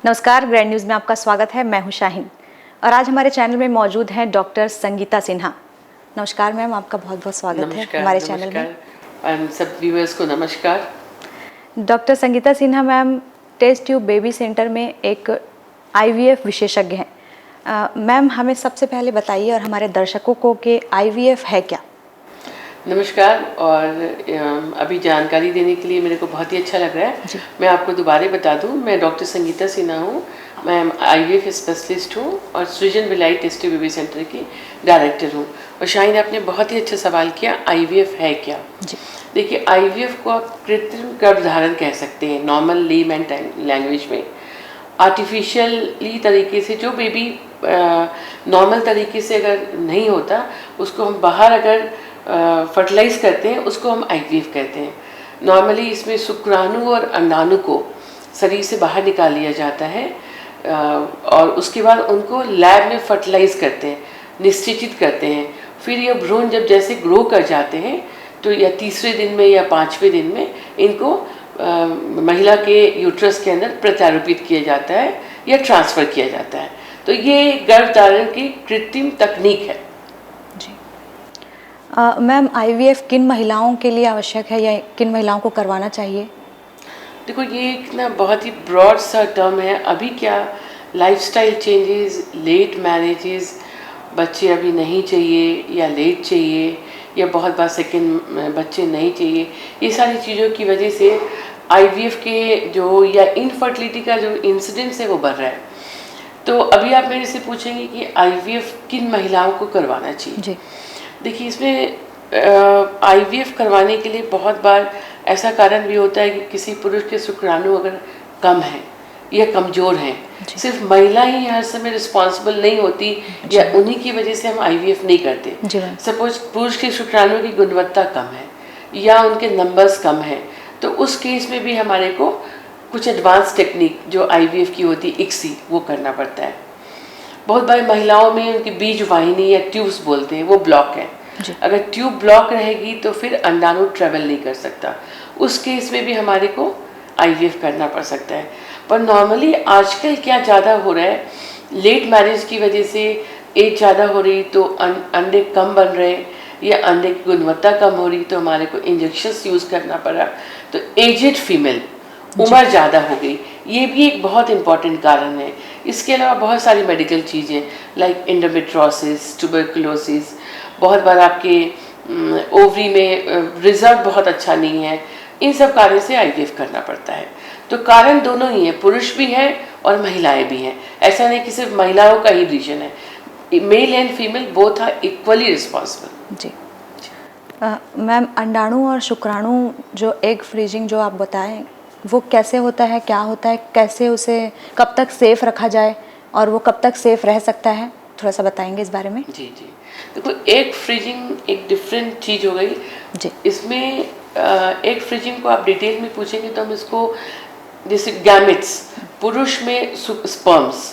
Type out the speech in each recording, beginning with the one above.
नमस्कार, grand news में आपका स्वागत है। मैं हूं शाहीन और आज हमारे चैनल में मौजूद हैं डॉक्टर संगीता सिन्हा। नमस्कार मैम, आपका बहुत बहुत स्वागत है हमारे चैनल में। नमस्कार सब व्यूअर्स को नमस्कार। Doctor Sangeeta Sinha ma'am test tube baby centre में एक IVF विशेषज्ञ हैं। मैम हमें सबसे पहले बताइए और हमारे दर्शकों को कि IVF है क्या। नमस्कार। और अभी जानकारी देने के लिए मेरे को बहुत ही अच्छा लग रहा है। मैं आपको दोबारा बता दूं, मैं डॉक्टर संगीता सिन्हा हूं। मैं IVF स्पेशलिस्ट हूं और सृजन बिलाई टेस्ट ट्यूब बेबी सेंटर की डायरेक्टर हूं। और शाहीन, आपने बहुत ही अच्छा सवाल किया, IVF है क्या। देखिए, IVF को आप कृत्रिम गर्भधारण कह सकते हैं नॉर्मल लेमैन लैंग्वेज में। आर्टिफिशियली तरीके से जो बेबी नॉर्मल तरीके से अगर नहीं होता, उसको हम बाहर अगर फर्टिलाइज करते हैं, उसको हम IVF कहते हैं। नॉर्मली इसमें शुक्राणु और अंडाणु को शरीर से बाहर निकाल लिया जाता है और उसके बाद उनको लैब में फर्टिलाइज करते हैं, निश्चित करते हैं। फिर ये भ्रूण जब जैसे ग्रो कर जाते हैं तो या तीसरे दिन में या 5वें दिन में इनको महिला के यूट्रस के अंदर प्रत्यारोपित किया जाता है या ट्रांसफ़र किया जाता है। तो ये गर्भधारण की कृत्रिम तकनीक है। जी मैम, IVF किन महिलाओं के लिए आवश्यक है या किन महिलाओं को करवाना चाहिए। देखो, ये एक ना बहुत ही ब्रॉड सा टर्म है। अभी क्या लाइफस्टाइल चेंजेस, लेट मैरिजेस, बच्चे अभी नहीं चाहिए या लेट चाहिए या बहुत बार सेकेंड बच्चे नहीं चाहिए, ये सारी चीज़ों की वजह से IVF के जो या इनफर्टिलिटी का जो इंसिडेंस है वो बढ़ रहा है। तो अभी आप मेरे से पूछेंगे कि IVF किन महिलाओं को करवाना चाहिए। जी देखिए, इसमें IVF करवाने के लिए बहुत बार ऐसा कारण भी होता है कि किसी पुरुष के शुक्राणु अगर कम है या कमज़ोर हैं। सिर्फ महिला ही हर समय रिस्पॉन्सिबल नहीं होती या उन्हीं की वजह से हम IVF नहीं करते। सपोज पुरुष के शुक्राणु की गुणवत्ता कम है या उनके नंबर्स कम हैं, तो उस केस में भी हमारे को कुछ एडवांस टेक्निक जो IVF की होती है, ICSI, वो करना पड़ता है। बहुत बार महिलाओं में उनकी बीज वाहिनी या ट्यूब्स बोलते हैं, वो ब्लॉक है। अगर ट्यूब ब्लॉक रहेगी तो फिर अंडाणु ट्रेवल नहीं कर सकता। उस केस में भी हमारे को IVF करना पड़ सकता है। पर नॉर्मली आजकल क्या ज़्यादा हो रहा है, लेट मैरिज की वजह से एज ज़्यादा हो रही तो अंडे कम बन रहे या अंडे की गुणवत्ता कम हो रही तो हमारे को इंजेक्शंस यूज़ करना पड़ा। तो एजेड फीमेल, उम्र ज़्यादा हो गई, ये भी एक बहुत इम्पॉर्टेंट कारण है। इसके अलावा बहुत सारी मेडिकल चीज़ें लाइक एंडोमेट्रोसिस, ट्यूबरकुलोसिस, बहुत बार आपके ओवरी में रिजर्व बहुत अच्छा नहीं है, इन सब कारण से IVF करना पड़ता है। तो कारण दोनों ही हैं, पुरुष भी हैं और महिलाएं भी हैं। ऐसा नहीं कि सिर्फ महिलाओं का ही रीजन है, male and female both are equally responsible. जी मैम, अंडाणु और शुक्राणु जो एग फ्रीजिंग जो आप बताएं, वो कैसे होता है, क्या होता है, कैसे उसे कब तक सेफ रखा जाए और वो कब तक सेफ रह सकता है, थोड़ा सा बताएंगे इस बारे में। जी देखो, एग फ्रीजिंग एक डिफरेंट चीज़ हो गई। जी इसमें एग फ्रीजिंग को आप डिटेल में पूछेंगे तो हम इसको, जैसे गैमेट्स, पुरुष में स्पर्म्स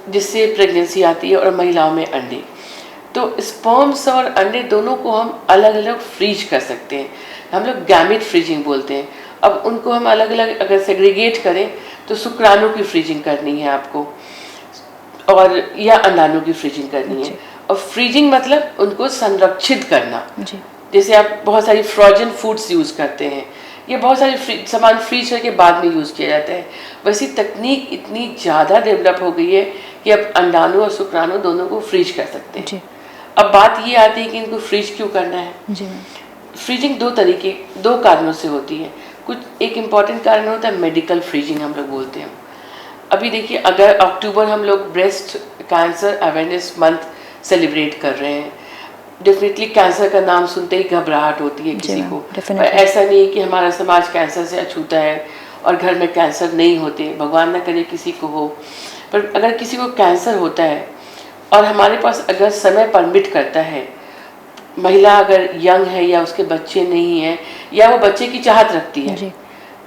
जिससे प्रेगनेंसी आती है और महिलाओं में अंडे, तो स्पर्म्स और अंडे दोनों को हम अलग अलग फ्रीज कर सकते हैं। हम लोग गैमेट फ्रीजिंग बोलते हैं। अब उनको हम अलग अलग अगर सेग्रीगेट करें तो शुक्राणु की फ्रीजिंग करनी है आपको और या अंडाणु की फ्रीजिंग करनी है। और फ्रीजिंग मतलब उनको संरक्षित करना। जैसे आप बहुत सारी फ्रोजन फूड्स यूज़ करते हैं, ये बहुत सारे सामान फ्रीज करके बाद में यूज़ किया जाता है। वैसी तकनीक इतनी ज़्यादा डेवलप हो गई है कि अब अंडाणु और शुक्राणु दोनों को फ्रीज कर सकते हैं। अब बात ये आती है कि इनको फ्रीज क्यों करना है। फ्रीजिंग दो कारणों से होती है। कुछ एक इम्पॉर्टेंट कारण होता है मेडिकल फ्रीजिंग, हम लोग बोलते हैं। अभी देखिए, अगर अक्टूबर हम लोग breast cancer awareness month celebrate कर रहे हैं, डेफिनेटली कैंसर का नाम सुनते ही घबराहट होती है किसी को। पर ऐसा नहीं है कि हमारा समाज कैंसर से अछूता है और घर में कैंसर नहीं होते, भगवान न करे किसी को हो। पर अगर किसी को कैंसर होता है और हमारे पास अगर समय परमिट करता है, महिला अगर यंग है या उसके बच्चे नहीं हैं या वो बच्चे की चाहत रखती है,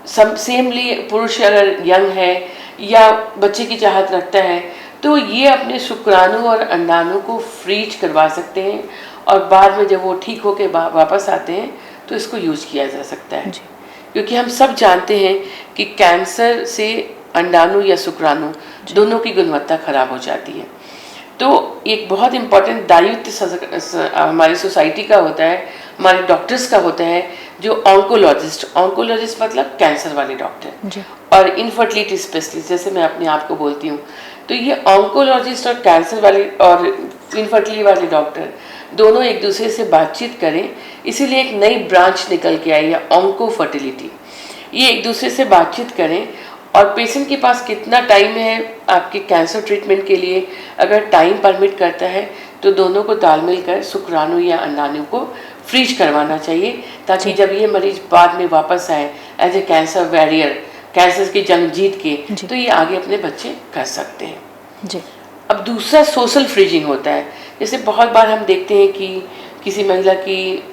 सेमली पुरुष अगर यंग है या बच्चे की चाहत रखता है, तो ये अपने शुक्राणु और अंडाणु को फ्रीज करवा सकते हैं और बाद में जब वो ठीक होके वापस आते हैं तो इसको यूज़ किया जा सकता है। क्योंकि हम सब जानते हैं कि कैंसर से अंडाणु या शुक्राणु दोनों की गुणवत्ता खराब हो जाती है। तो एक बहुत इम्पोर्टेंट दायित्व हमारी सोसाइटी का होता है, हमारे डॉक्टर्स का होता है, जो ऑन्कोलॉजिस्ट मतलब कैंसर वाले डॉक्टर और इनफर्टिलिटी स्पेशलिस्ट, जैसे मैं अपने आप को बोलती हूँ। तो ये ऑन्कोलॉजिस्ट और कैंसर वाले और इनफर्टिलिटी वाले डॉक्टर दोनों एक दूसरे से बातचीत करें, इसीलिए एक नई ब्रांच निकल के आई है ऑन्को फर्टिलिटी। ये एक दूसरे से बातचीत करें और पेशेंट के पास कितना टाइम है आपके कैंसर ट्रीटमेंट के लिए, अगर टाइम परमिट करता है तो दोनों को तालमेल कर शुक्राणु या अंडाणु को फ्रीज करवाना चाहिए, ताकि जब ये मरीज बाद में वापस आए as a cancer warrior, cancer की जंग जीत के, तो ये आगे अपने बच्चे कर सकते हैं जी। अब दूसरा सोशल फ्रीजिंग होता है। जैसे बहुत बार हम देखते हैं कि किसी महिला की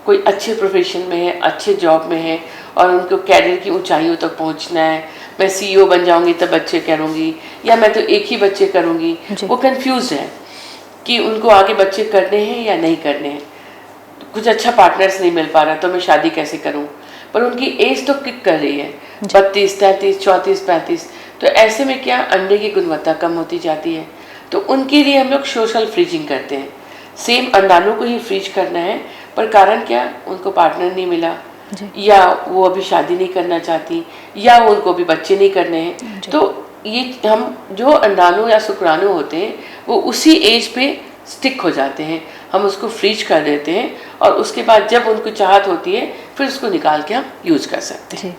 कोई अच्छे प्रोफेशन में है, अच्छे जॉब में है और उनको कैरियर की ऊंचाइयों तक पहुंचना है, मैं CEO बन जाऊंगी तब बच्चे करूंगी, या मैं तो एक ही बच्चे करूंगी। वो कंफ्यूज है कि उनको आगे बच्चे करने हैं या नहीं करने हैं, कुछ अच्छा पार्टनर्स नहीं मिल पा रहा तो मैं शादी कैसे करूं। पर उनकी एज तो किक कर रही है 32, 33, 34, 35, तो ऐसे में क्या अंडे की गुणवत्ता कम होती जाती है। तो उनके लिए हम लोग सोशल फ्रीजिंग करते हैं। सेम अंडाणु को ही फ्रीज करना है, पर कारण क्या, उनको पार्टनर नहीं मिला, या वो अभी शादी नहीं करना चाहती, या उनको भी बच्चे नहीं करने हैं। तो ये हम जो अंडाणु या शुक्राणु होते हैं वो उसी एज पे स्टिक हो जाते हैं, हम उसको फ्रीज कर देते हैं और उसके बाद जब उनको चाहत होती है फिर उसको निकाल के हम यूज कर सकते हैं।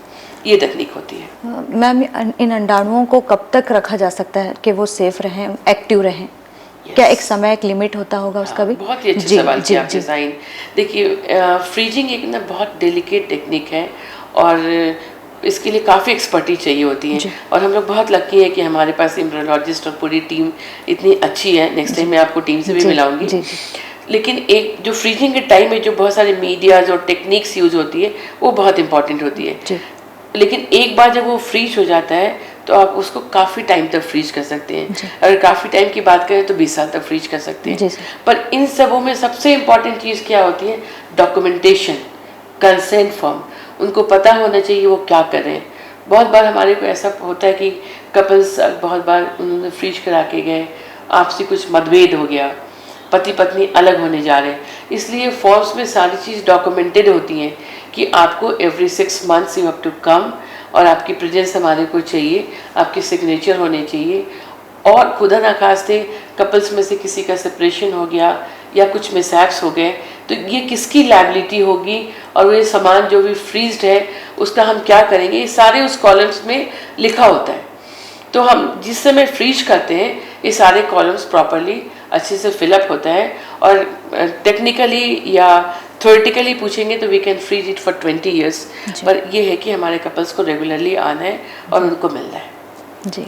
ये तकनीक होती है। मैम, इन अंडाणुओं को कब तक रखा जा सकता है कि वो सेफ रहें, एक्टिव रहें? क्या एक समय, एक लिमिट होता होगा उसका भी? बहुत ही अच्छा सवाल किया आपने साइन। देखिए, फ्रीजिंग एक ना बहुत डेलिकेट टेक्निक है और इसके लिए काफ़ी एक्सपर्टीज चाहिए होती है, और हम लोग बहुत लकी है कि हमारे पास एम्ब्रियोलॉजिस्ट और पूरी टीम इतनी अच्छी है। नेक्स्ट टाइम मैं आपको टीम से भी मिलाऊंगी। लेकिन एक जो फ्रीजिंग के टाइम में जो बहुत सारे मीडियाज और टेक्निक्स यूज होती है वो बहुत इंपॉर्टेंट होती है। लेकिन एक बार जब वो फ्रीज हो जाता है तो आप उसको काफ़ी टाइम तक फ्रीज कर सकते हैं। अगर काफ़ी टाइम की बात करें तो 20 साल तक फ्रीज कर सकते हैं। पर इन सबों में सबसे इम्पॉर्टेंट चीज़ क्या होती है? Documentation, consent form. उनको पता होना चाहिए वो क्या कर रहे हैं। बहुत बार हमारे को ऐसा होता है कि कपल्स बहुत बार उन्होंने फ्रीज करा के गए, आपसी कुछ मतभेद हो गया, पति पत्नी अलग होने जा रहे हैं, इसलिए फॉर्म्स में सारी चीज़ डॉक्यूमेंटेड होती हैं कि आपको every 6 months you have to come, और आपकी प्रेजेंस हमारे को चाहिए, आपकी सिग्नेचर होने चाहिए। और खुदा ना खास्ते कपल्स में से किसी का सेपरेशन हो गया या कुछ मिसहैप्स हो गए तो ये किसकी लायबिलिटी होगी, और ये सामान जो भी फ्रीज्ड है उसका हम क्या करेंगे, ये सारे उस कॉलम्स में लिखा होता है। तो हम जिस समय फ्रीज करते हैं ये सारे कॉलम्स प्रॉपरली अच्छे से फिलअप होता है, और टेक्निकली या थ्योरेटिकली पूछेंगे तो we can freeze it for 20 years। पर ये है कि हमारे कपल्स को रेगुलरली आना है और उनको मिलना है जी।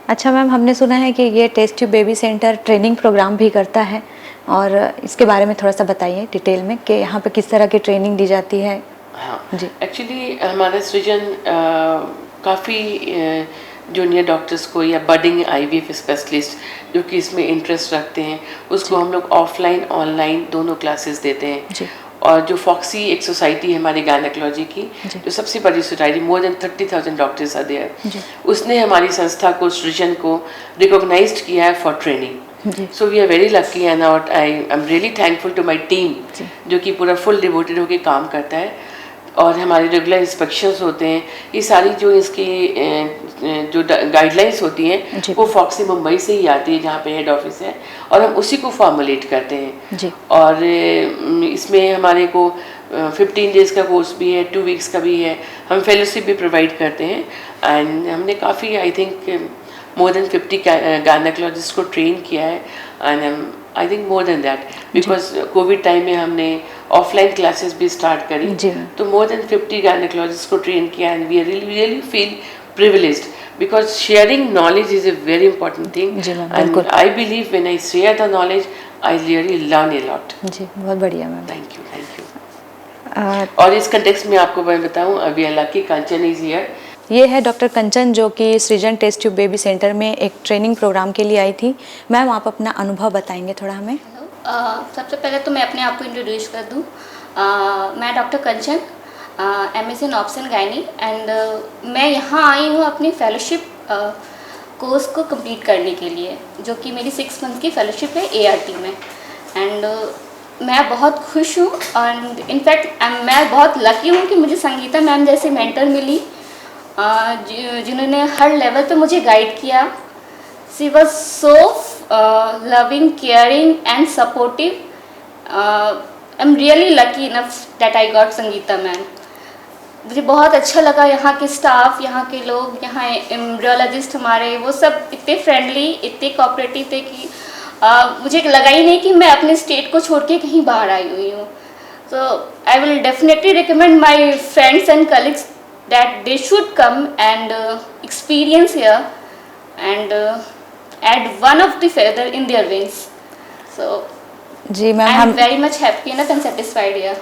अच्छा मैम, हमने सुना है कि ये test tube baby centre training programme भी करता है, और इसके बारे में थोड़ा सा बताइए डिटेल में कि यहाँ पे किस तरह की ट्रेनिंग दी जाती है। हाँ जी, एक्चुअली हमारा सृजन काफ़ी जूनियर डॉक्टर्स को या बडिंग IVF स्पेशलिस्ट जो कि इसमें इंटरेस्ट रखते हैं उसको हम लोग ऑफलाइन ऑनलाइन दोनों क्लासेस देते हैं। और जो फॉक्सी एक सोसाइटी है हमारी गायनेकोलॉजी की, जो सबसे बड़ी society, more than 30,000 doctors are there, उसने हमारी संस्था को, सृजन को रिकॉग्नाइज्ड किया है for training. So we are very lucky and I am really thankful to my team जो कि पूरा फुल डिवोटेड होकर काम करता है। और हमारे रेगुलर इंस्पेक्शंस होते हैं, ये सारी जो इसकी जो गाइडलाइंस होती हैं वो फॉक्सी मुंबई से ही आती है जहाँ पे हेड ऑफिस है, और हम उसी को फॉर्मुलेट करते हैं। और इसमें हमारे को 15 days का कोर्स भी है, 2 weeks का भी है, हम फेलोशिप भी प्रोवाइड करते हैं। एंड हमने काफ़ी I think more than 50 gynaecologist को ट्रेन किया है, and I think more than that, because COVID time में हमने ऑफलाइन क्लासेस भी स्टार्ट करी, तो मोर देन 50 गायनेकोलॉजिस्ट को ट्रेन किया, and we really feel privileged because sharing knowledge is a very important thing, and I believe when I share the knowledge I really learn a lot। जी, बहुत बढ़िया ma'am, thank you. और इस context में आपको मैं बताऊं, अभी अल्लाह की कंचन इज हियर। ये है डॉक्टर कंचन जो कि सृजन टेस्ट ट्यूब बेबी सेंटर में एक ट्रेनिंग प्रोग्राम के लिए आई थी। मैम, आप अपना अनुभव बताएंगे थोड़ा हमें? सबसे पहले तो मैं अपने आप को इंट्रोड्यूस कर दूं। मैं doctor Kanchan, MS in option gynae and मैं यहाँ आई हूँ अपनी फेलोशिप कोर्स को कंप्लीट करने के लिए, जो कि मेरी 6 मंथ की फेलोशिप है ART में। एंड मैं बहुत खुश हूँ एंड इनफैक्ट मैं बहुत लकी हूँ कि मुझे संगीता मैम जैसे मेंटर मिली, जिन्होंने हर लेवल पे मुझे गाइड किया। She was so loving, caring and supportive. I am really lucky enough that I got Sangeeta ma'am. मुझे बहुत अच्छा लगा, यहाँ के स्टाफ, यहाँ के लोग, यहाँ एम्ब्रियोलॉजिस्ट हमारे, वो सब इतने फ्रेंडली, इतने कोऑपरेटिव थे कि मुझे लगा ही नहीं कि मैं अपने स्टेट को छोड़ के कहीं बाहर आई हुई हूँ। So I will definitely recommend my friends and colleagues that they should come and experience here and add one of the feather in their wings. So जी मैम, I am हम very much happy enough and satisfied here.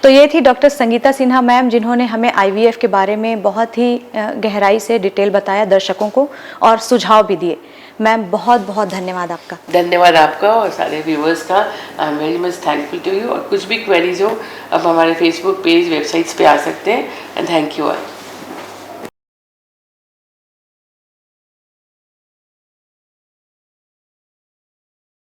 तो ये थी doctor Sangeeta Sinha ma'am, जिन्होंने हमें IVF के बारे में बहुत ही गहराई से डिटेल बताया दर्शकों को और सुझाव भी दिए। मैम बहुत बहुत धन्यवाद आपका। धन्यवाद आपका और सारे व्यूवर्स का। I am very much thankful to you. और कुछ भी क्वेरीज हो आप हमारे फेसबुक पेज, वेबसाइट्स पे आ सकते हैं। And thank you all.